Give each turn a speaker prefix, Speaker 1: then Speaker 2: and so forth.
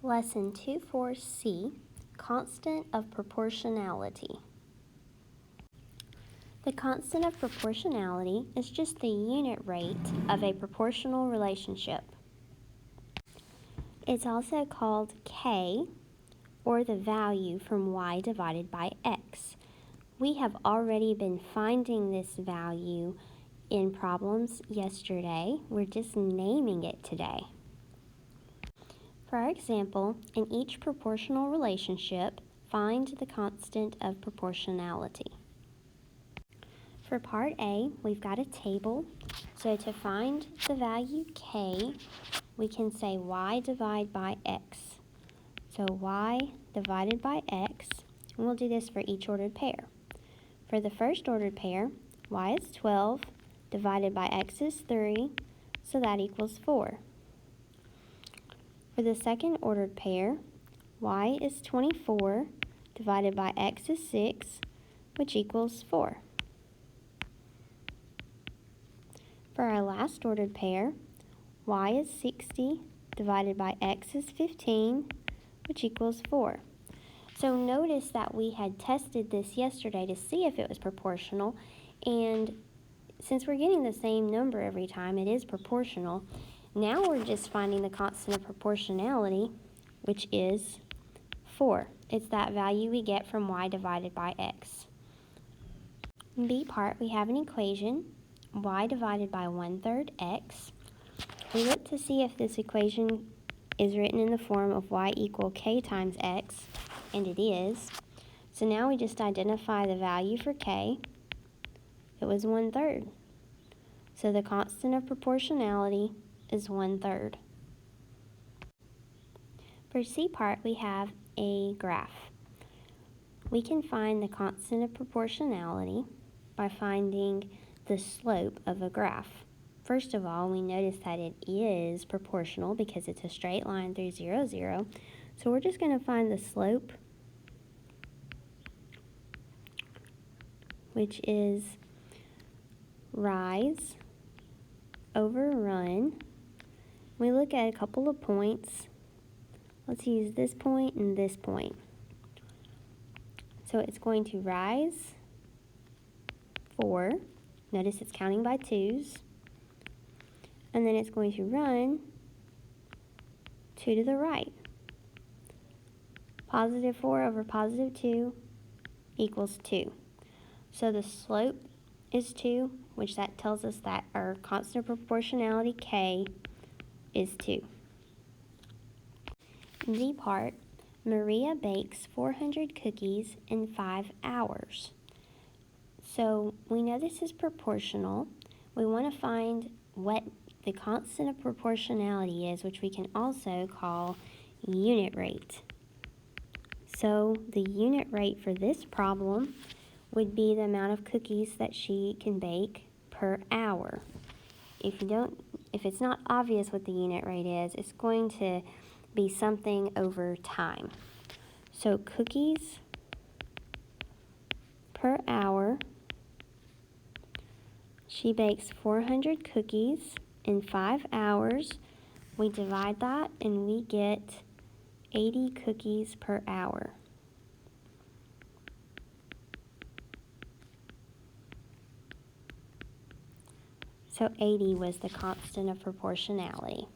Speaker 1: Lesson 2.4c, Constant of Proportionality. The constant of proportionality is just the unit rate of a proportional relationship. It's also called K, or the value from y divided by x. We have already been finding this value in problems yesterday. We're just naming it today. For our example, in each proportional relationship, find the constant of proportionality. For part A, we've got a table. So to find the value K, we can say y divided by x. So y divided by x, and we'll do this for each ordered pair. For the first ordered pair, y is 12, divided by x is 3, so that equals 4. For the second ordered pair, y is 24, divided by x is 6, which equals 4. For our last ordered pair, y is 60, divided by x is 15, which equals 4. So notice that we had tested this yesterday to see if it was proportional, and since we're getting the same number every time, it is proportional. Now we're just finding the constant of proportionality, which is 4. It's that value we get from y divided by x. In B part, we have an equation, y divided by 1/3 x. We look to see if this equation is written in the form of y equal k times x, and it is. So now we just identify the value for k. It was 1/3. So the constant of proportionality is 1/3. For C part, we have a graph. We can find the constant of proportionality by finding the slope of a graph. First of all, we notice that it is proportional because it's a straight line through 0, 0. So we're just going to find the slope, which is rise over run. We look at a couple of points. Let's use this point and this point. So it's going to rise 4. Notice it's counting by 2s. And then it's going to run 2 to the right. Positive 4 over positive 2 equals 2. So the slope is 2, which that tells us that our constant of proportionality K is 2. In D part, Maria bakes 400 cookies in 5 hours. So we know this is proportional. We want to find what the constant of proportionality is, which we can also call unit rate. So the unit rate for this problem would be the amount of cookies that she can bake per hour. If it's not obvious what the unit rate is, it's going to be something over time. So cookies per hour, she bakes 400 cookies in 5 hours. We divide that and we get 80 cookies per hour. So 80 was the constant of proportionality.